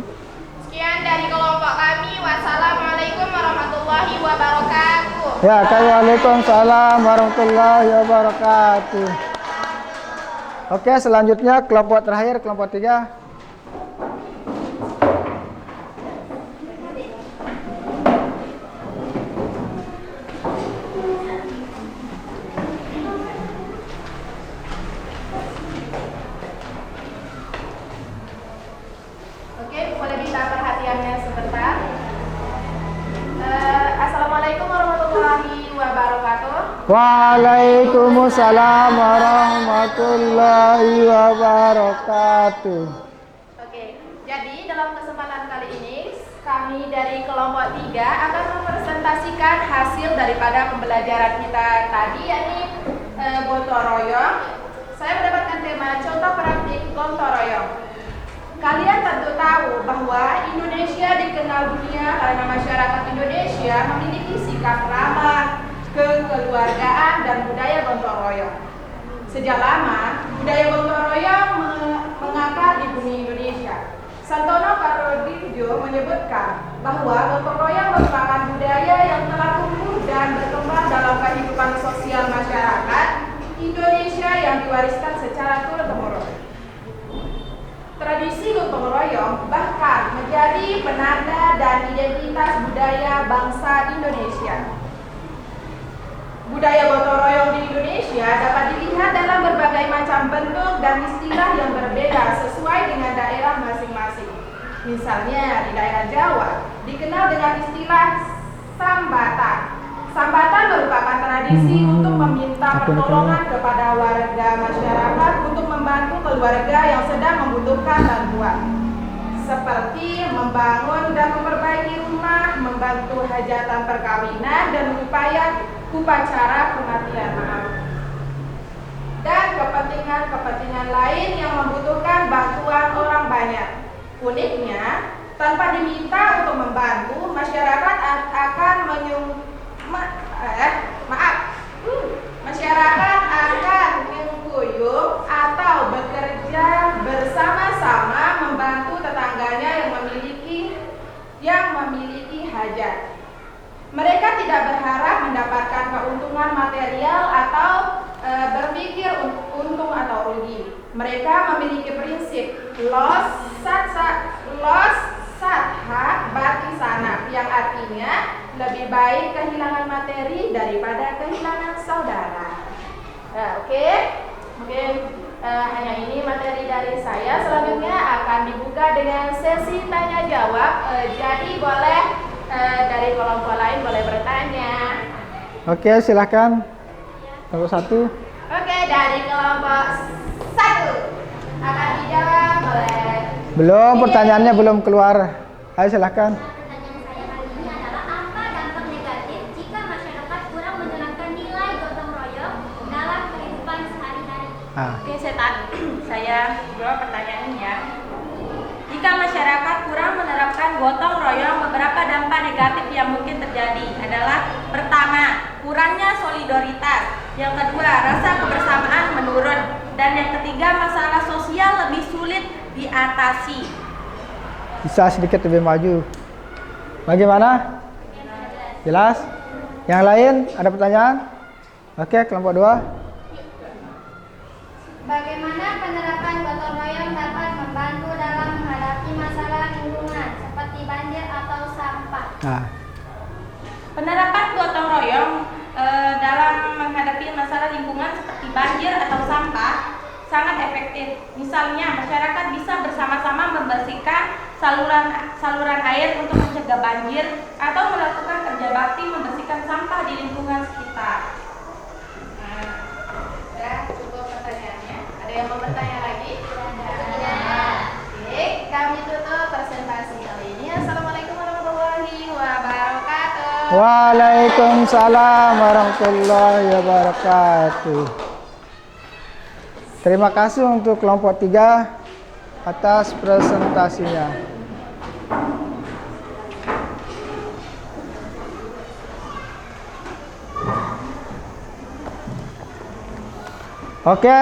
Sekian dari kelompok kami. Wassalamualaikum warahmatullahi wabarakatuh. Ya, waalaikumsalam warahmatullahi wabarakatuh. Oke, selanjutnya kelompok terakhir, kelompok 3. Oke, boleh minta perhatiannya sebentar. Assalamualaikum warahmatullahi wabarakatuh. Waalaikumsalam warahmatullahi wabarakatuh. Oke, jadi dalam kesempatan kali ini kami dari kelompok 3 akan mempresentasikan hasil daripada pembelajaran kita tadi, yakni gotong royong. Saya mendapatkan tema contoh praktik gotong royong. Kalian tentu tahu bahwa Indonesia dikenal dunia karena masyarakat Indonesia memiliki sikap ramah, kekeluargaan, dan budaya gotong royong. Sejak lama, budaya gotong royong mengakar di bumi Indonesia. Santono Karodirjo menyebutkan bahwa gotong royong merupakan penanda dan identitas budaya bangsa Indonesia. Budaya gotong royong di Indonesia dapat dilihat dalam berbagai macam bentuk dan istilah yang berbeda sesuai dengan daerah masing-masing. Misalnya di daerah Jawa dikenal dengan istilah sambatan. Sambatan merupakan tradisi untuk meminta pertolongan kepada warga masyarakat untuk membantu keluarga yang sedang membutuhkan bantuan, seperti membangun dan memperbaiki rumah, membantu hajatan perkawinan, dan upacara kematian. Dan kepentingan-kepentingan lain yang membutuhkan bantuan orang banyak. Uniknya, tanpa diminta untuk membantu, masyarakat akan masyarakat akan mengguyur atau bekerja bersama-sama membantu tetangganya yang memiliki hajat. Mereka tidak berharap mendapatkan keuntungan material atau berpikir untung atau rugi. Mereka memiliki prinsip los satha baki sana, yang artinya lebih baik kehilangan materi daripada kehilangan saudara. Oke. Mungkin hanya ini materi dari saya. Selanjutnya akan dibuka dengan sesi tanya jawab. Jadi boleh dari kelompok lain boleh bertanya. Oke, silakan. Kelompok 1. Oke, dari kelompok 1 akan dijawab oleh. Belum, pertanyaannya belum keluar. Ayo silakan. Pertanyaan saya kali ini adalah apa dampak negatif jika masyarakat kurang menerapkan nilai gotong royong dalam kehidupan sehari-hari? Oke, saya jawab pertanyaan ini ya. Jika masyarakat kurang menerapkan gotong royong, beberapa dampak negatif yang mungkin terjadi adalah: pertama, kurangnya solidaritas; yang kedua, rasa kebersamaan menurun; dan yang ketiga, masalah sosial lebih sulit diatasi. Bisa sedikit lebih maju. Bagaimana? Jelas? Yang lain ada pertanyaan? Oke, kelompok 2. Bagaimana penerapan gotong royong dapat membantu dalam menghadapi masalah lingkungan seperti banjir atau sampah? Penerapan gotong royong dalam menghadapi masalah lingkungan seperti banjir atau sampah sangat efektif. Misalnya, masyarakat bisa bersama-sama membersihkan saluran air untuk mencegah banjir, atau melakukan kerja bakti membersihkan sampah di lingkungan sekitar. Sudah cukup pertanyaannya. Ada yang mau bertanya lagi? Oke, kami tutup presentasi kali ini. Assalamualaikum warahmatullahi wabarakatuh. Waalaikumsalam warahmatullahi wabarakatuh. Terima kasih untuk kelompok 3 atas presentasinya. Oke,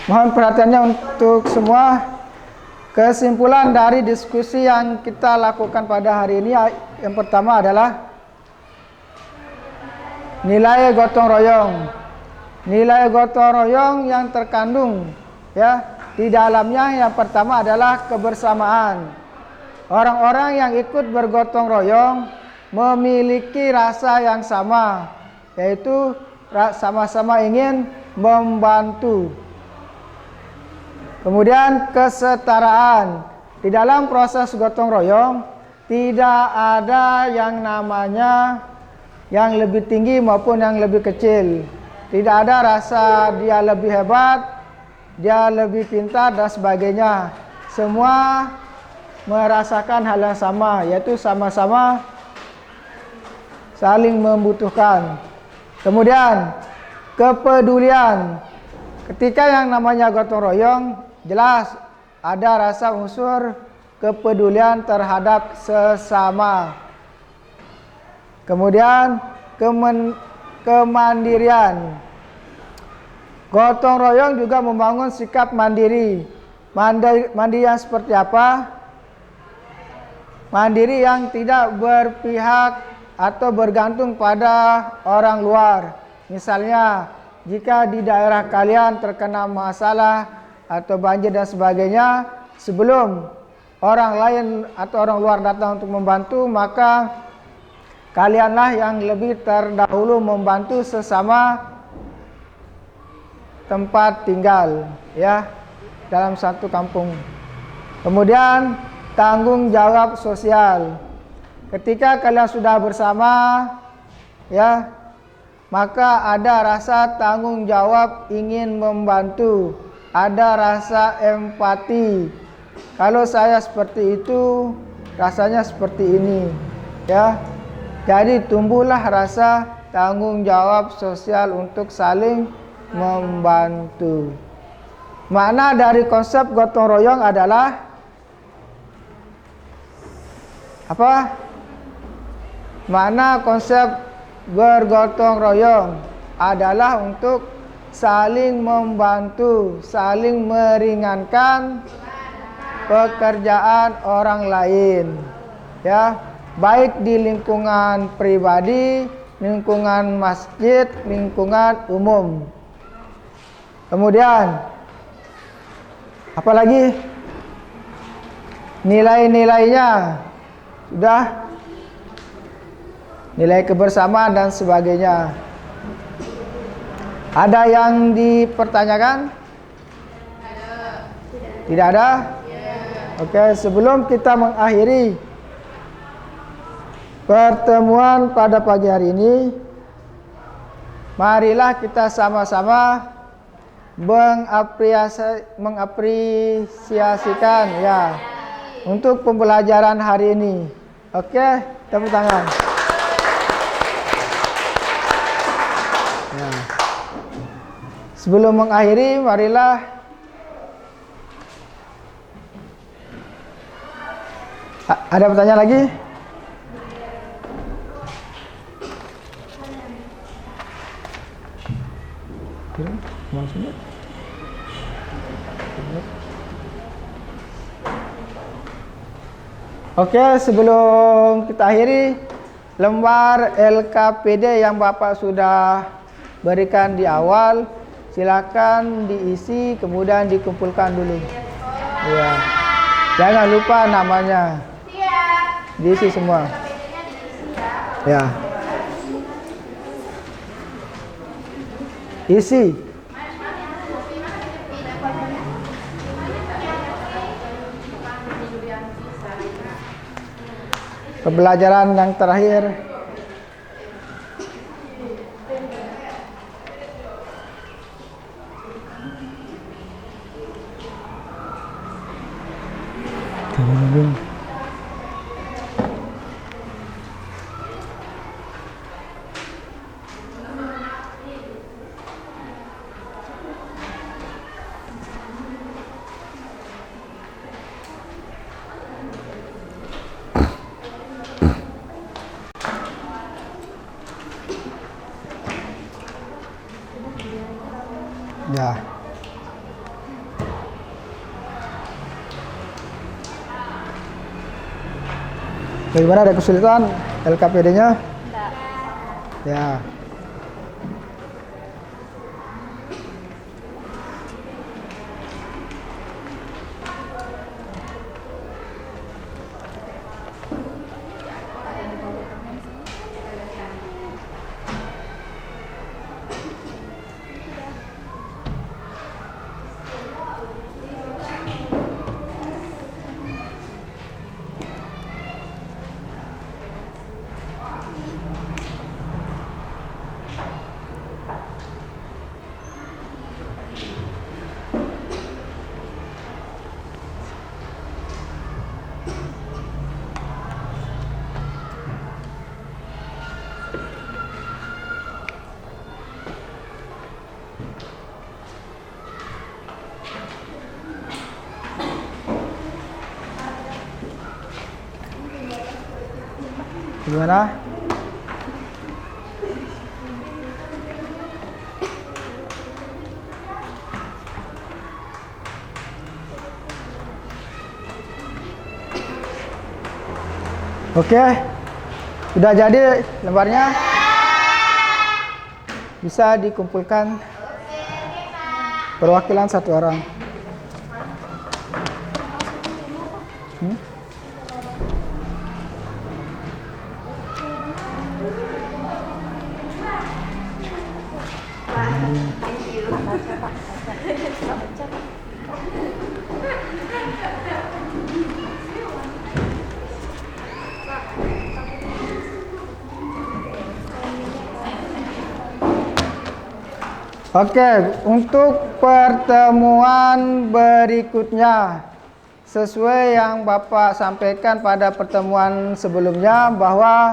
mohon perhatiannya untuk semua. Kesimpulan dari diskusi yang kita lakukan pada hari ini, yang pertama adalah nilai gotong royong. Nilai gotong royong yang terkandung di dalamnya, yang pertama adalah kebersamaan. Orang-orang yang ikut bergotong royong memiliki rasa yang sama, yaitu sama-sama ingin membantu. Kemudian kesetaraan. Di dalam proses gotong royong tidak ada yang namanya yang lebih tinggi maupun yang lebih kecil. Tidak ada rasa dia lebih hebat, dia lebih pintar dan sebagainya. Semua merasakan hal yang sama, yaitu sama-sama saling membutuhkan. Kemudian kepedulian. Ketika yang namanya gotong royong, jelas ada rasa unsur kepedulian terhadap sesama. Kemudian kemandirian. Gotong royong juga membangun sikap mandiri. Mandiri yang seperti apa? Mandiri yang tidak berpihak atau bergantung pada orang luar. Misalnya, jika di daerah kalian terkena masalah atau banjir dan sebagainya, sebelum orang lain atau orang luar datang untuk membantu, maka kalianlah yang lebih terdahulu membantu sesama tempat tinggal, ya, dalam satu kampung. Kemudian tanggung jawab sosial. Ketika kalian sudah bersama, ya, maka ada rasa tanggung jawab ingin membantu, ada rasa empati. Kalau saya seperti itu, rasanya seperti ini, ya. Jadi tumbuhlah rasa tanggung jawab sosial untuk saling membantu. Makna dari konsep gotong royong adalah apa? Makna konsep bergotong royong adalah untuk saling membantu, saling meringankan pekerjaan orang lain, ya, baik di lingkungan pribadi, lingkungan masjid, lingkungan umum. Kemudian apalagi nilai-nilainya sudah, nilai kebersamaan dan sebagainya. Ada yang dipertanyakan? Tidak ada? Oke, sebelum kita mengakhiri pertemuan pada pagi hari ini, marilah kita sama-sama mengapresiasikan, ya, untuk pembelajaran hari ini. Oke, tepuk tangan. Ya. Sebelum mengakhiri, marilah ada pertanyaan lagi? Oke, sebelum kita akhiri, lembar LKPD yang Bapak sudah berikan di awal, silakan diisi kemudian dikumpulkan dulu. Ya. Jangan lupa namanya. Diisi semua. Ya. Isi. Pembelajaran yang terakhir. Ya. Bagaimana, ada kesulitan LKPD-nya? Enggak. Ya. Gimana? Oke, sudah jadi lembarnya. Bisa dikumpulkan perwakilan satu orang. Oke, untuk pertemuan berikutnya, sesuai yang Bapak sampaikan pada pertemuan sebelumnya, bahwa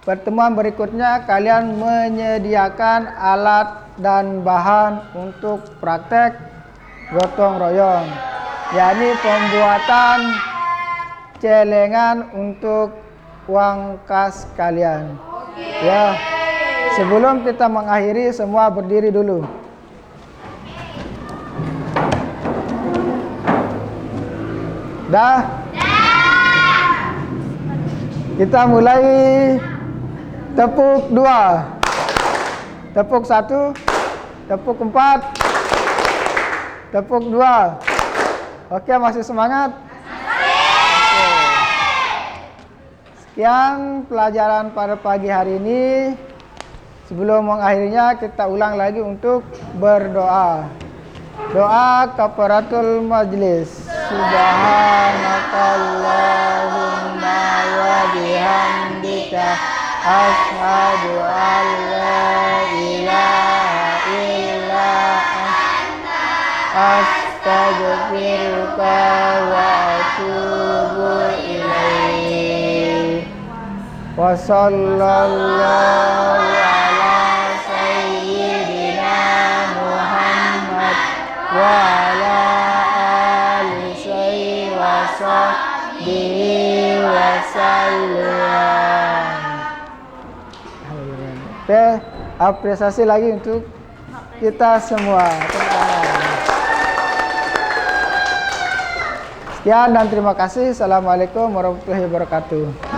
pertemuan berikutnya kalian menyediakan alat dan bahan untuk praktek gotong royong, yakni pembuatan celengan untuk uang kas kalian. Ya, sebelum kita mengakhiri, semua berdiri dulu. Dah? Kita mulai tepuk 2, tepuk 1, tepuk 4, tepuk 2. Oke, masih semangat? Sekian pelajaran pada pagi hari ini. Sebelum mengakhirinya, kita ulang lagi untuk berdoa. Doa kafaratul majlis. Subhanakallahumma wa bihamdika asyhadu an la ilaha illa anta astaghfiruka wa atubu ilaik. Wa sallallahu ala sayyidina Muhammad wa ala sahbihi wasallam. Oke, apresiasi lagi untuk kita semua. Sekian dan terima kasih. Assalamualaikum warahmatullahi wabarakatuh.